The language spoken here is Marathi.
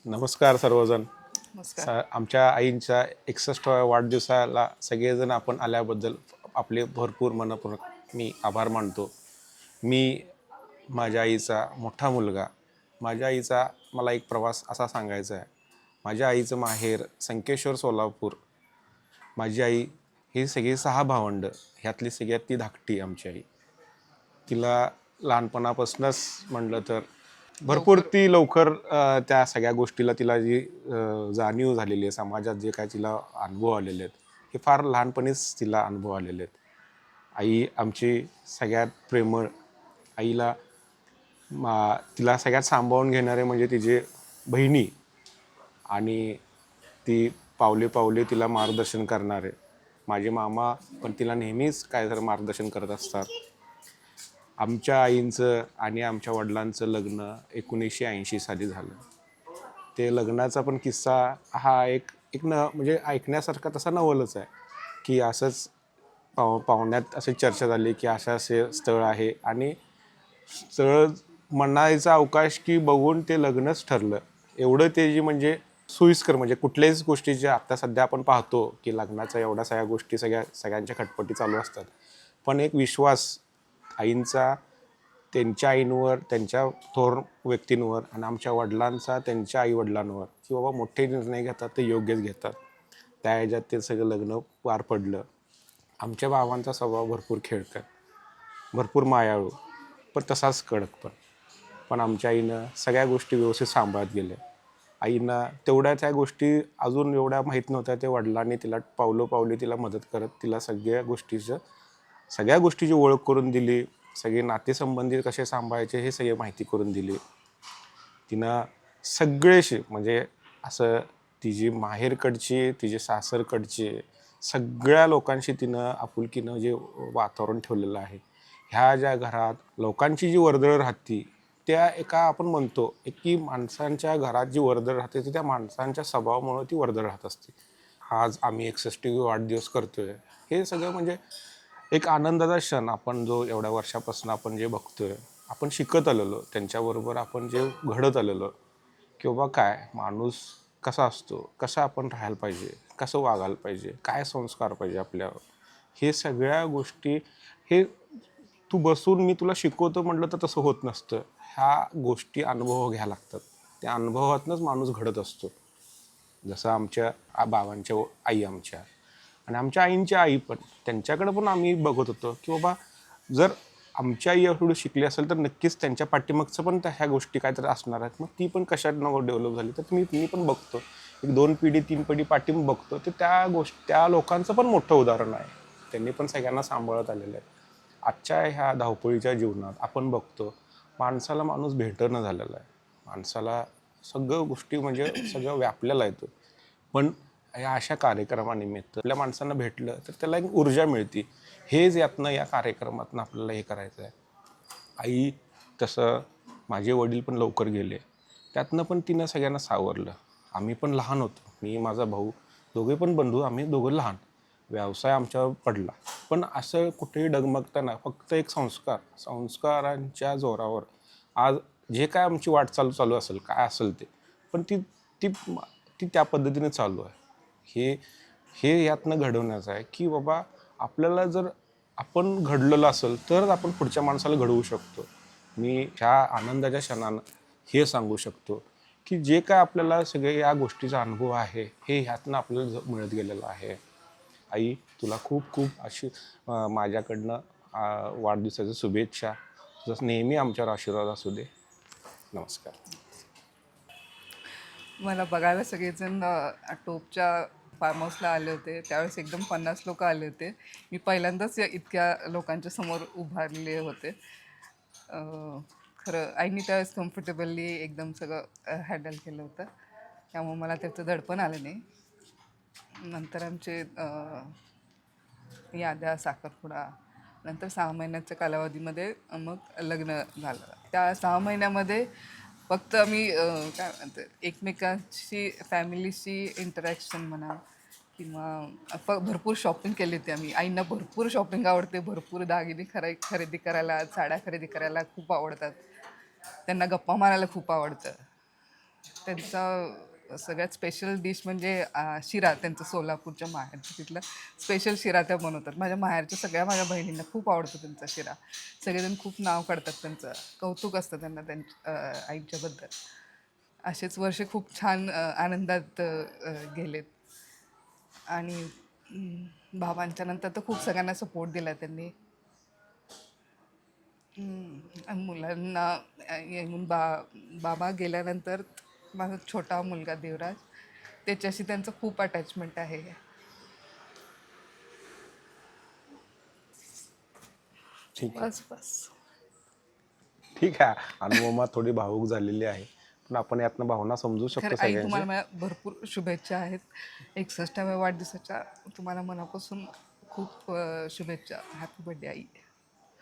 नमस्कार सर्वजण. नमस्कार. आमच्या आईंच्या 61व्या वाढदिवसाला सगळेजण आपण आल्याबद्दल आपले भरपूर मनपूर्वक मी आभार मानतो. मी माझ्या आईचा मोठा मुलगा. माझ्या आईचा मला एक प्रवास असा सांगायचा आहे. माझ्या आईचं माहेर संकेश्वर सोलापूर. माझी आई ही सगळी 6 भावंडं, ह्यातली सगळ्यात ती धाकटी आमची आई. तिला लहानपणापासूनच म्हटलं तर भरपूर ती लवकर त्या सगळ्या गोष्टीला तिला जी जाणीव झालेली आहे, समाजात जे काय तिला अनुभव आलेले आहेत, हे फार लहानपणीच तिला अनुभव आलेले आहेत. आई आमची सगळ्यात प्रेमळ. आईला तिला सगळ्यात सांभाळून घेणारे म्हणजे तिचे बहिणी आणि ती पावले पावले तिला मार्गदर्शन करणारे माझे मामा पण तिला नेहमीच काय तर मार्गदर्शन करत असतात. आमच्या आईंचं आणि आमच्या वडिलांचं लग्न 1980 साली झालं. ते लग्नाचा पण किस्सा हा एक एक न म्हणजे ऐकण्यासारखा तसा नवलच आहे की असंच पाहुण्यात अशी चर्चा झाली की असे स्थळ आहे आणि स्थळ म्हणायचा अवकाश की बघून ते लग्नच ठरलं. एवढं ते जी म्हणजे सोयीस्कर म्हणजे कुठल्याच गोष्टीच्या आता सध्या आपण पाहतो की लग्नाच्या एवढ्या सगळ्या गोष्टी सगळ्यांच्या खटपटी चालू असतात. पण एक विश्वास आईंचा त्यांच्या आईंवर, त्यांच्या थोर व्यक्तींवर आणि आमच्या वडिलांचा त्यांच्या आईवडिलांवर की बाबा मोठे निर्णय घेतात ते योग्यच घेतात. त्या ह्याच्यात ते सगळं लग्न पार पडलं. आमच्या बाबांचा स्वभाव भरपूर खेळकर, भरपूर मायाळू, पण तसाच कडक पण. पण आमच्या आईनं सगळ्या गोष्टी व्यवस्थित सांभाळत गेल्या. आईनं तेवढ्या त्या गोष्टी अजून एवढ्या माहीत नव्हत्या. ते वडिलांनी तिला पावलोपावली तिला मदत करत तिला सगळ्या गोष्टीची ओळख करून दिली. सगळे नातेसंबंधी कसे सांभाळायचे हे सगळे माहिती करून दिली. तिनं सगळेशी म्हणजे असं तिची माहेरकडची, तिचे सासरकडचे सगळ्या लोकांशी तिनं आपुलकीनं जे वातावरण ठेवलेलं आहे. ह्या ज्या घरात लोकांची जी वर्दळ राहते त्या एका आपण म्हणतो की माणसांच्या घरात जी वर्दळ राहते ती त्या माणसांच्या स्वभावामुळे ती वर्दळ राहत असते. आज आम्ही 61वी वाढदिवस करतोय. हे सगळं म्हणजे एक आनंदाचा क्षण. आपण जो एवढ्या वर्षापासून आपण जे बघतोय, आपण शिकत आलेलो, त्यांच्याबरोबर आपण जे घडत आलेलो की बाबा काय माणूस कसा असतो, कसं आपण राहायला पाहिजे, कसं वागायला पाहिजे, काय संस्कार पाहिजे आपल्यावर, हे सगळ्या गोष्टी हे तू बसून मी तुला शिकवतो म्हटलं तर तसं होत नसतं. ह्या गोष्टी अनुभव घ्यायला लागतात. त्या अनुभवातूनच माणूस घडत असतो. जसं आमच्या बाबांच्या आई आमच्या आणि आमच्या आईंच्या आई पण त्यांच्याकडे पण आम्ही बघत होतो की बाबा जर आमच्या आई एवढं शिकली असेल तर नक्कीच त्यांच्या पाठीमागचं पण त्या ह्या गोष्टी काहीतरी असणार आहेत. मग ती पण कशानं डेव्हलप झाली तर मी पण बघतो. एक 2 पिढी 3 पिढी पाठीमागे बघतो ते त्या लोकांचं पण मोठं उदाहरण आहे. त्यांनी पण सगळ्यांना सांभाळत आलेलं आहे. आजच्या ह्या धावपळीच्या जीवनात आपण बघतो माणसाला माणूस भेटणं झालेला आहे. माणसाला सगळं गोष्टी म्हणजे सगळं व्यापलेलं आहे. पण या अशा कार्यक्रमानिमित्त आपल्या माणसांना भेटलं तर त्याला एक ऊर्जा मिळते. हेच यातनं या कार्यक्रमातनं आपल्याला हे करायचं आहे. आई तसं माझे वडील पण लवकर गेले. त्यातनं पण तिनं सगळ्यांना सावरलं. आम्ही पण लहान होतो. मी माझा भाऊ दोघे पण बंधू आम्ही दोघं लहान. व्यवसाय आमच्यावर पडला. पण असं कुठेही डगमगताना फक्त एक संस्कारांच्या जोरावर आज जे काय आमची वाटचाल चालू असेल काय असेल ते पण ती ती ती त्या पद्धतीने चालू आहे. हे हे यातनं घडवण्याचं आहे की बाबा आपल्याला जर आपण घडलेलं असेल तरच आपण पुढच्या माणसाला घडवू शकतो. मी ह्या आनंदाच्या क्षणानं हे सांगू शकतो की जे काय आपल्याला सगळे या गोष्टीचा अनुभव आहे हे ह्यातनं आपल्याला मिळत गेलेलं आहे. आई तुला खूप खूप अशी माझ्याकडनं वाढदिवसाच्या शुभेच्छा. जसं नेहमी आमच्यावर आशीर्वाद असू दे. नमस्कार. मला बघायला सगळेजण टोपच्या फार्म हाऊसला आले होते. त्यावेळेस एकदम 50 लोक आले होते. मी पहिल्यांदाच इतक्या लोकांच्या समोर उभारले होते. खरं आईनी त्यावेळेस कम्फर्टेबली एकदम सगळं हँडल केलं होतं. त्यामुळे मला त्याचं दडपण आलं नाही. नंतर आमचे याद्या साखरपुडा नंतर 6 महिन्याच्या कालावधीमध्ये मग लग्न झालं. त्या 6 महिन्यामध्ये फक्त आम्ही काय म्हणतात एकमेकांशी फॅमिलीशी इंटरॅक्शन म्हणा किंवा भरपूर शॉपिंग केली होती आम्ही. आईंना भरपूर शॉपिंग आवडते. भरपूर दागिने खरेदी करायला, साड्या खरेदी करायला खूप आवडतात. त्यांना गप्पा मारायला खूप आवडतं. त्यांचा सगळ्यात स्पेशल डिश म्हणजे शिरा. त्यांचं सोलापूरच्या माहेरचं तिथलं स्पेशल शिरा त्या बनवतात. माझ्या माहेरच्या सगळ्या माझ्या बहिणींना खूप आवडतो त्यांचा शिरा. सगळेजण खूप नाव काढतात त्यांचं, कौतुक असतं त्यांना त्यांच्या आईच्याबद्दल. असेच वर्ष खूप छान आनंदात गेलेत. आणि बाबांच्या नंतर तर खूप सगळ्यांना सपोर्ट दिला त्यांनी. आणि मुलांना येऊन बाबा गेल्यानंतर माझा छोटा मुलगा देवराज, त्याच्याशी त्यांचं खूप अटॅचमेंट आहे. ठीक आहे. बस बस. ठीक आहे. अनुपमा थोडी भावूक झालेली आहे, पण आपण यातनं भावना समजू खरं शकतो आई, सगळ्यांचे. तुम्हाला माझ्या भरपूर शुभेच्छा आहेत. 61व्या वाढदिवसाच्या तुम्हाला मनापासून खूप शुभेच्छा. हॅपी बर्थडे आई.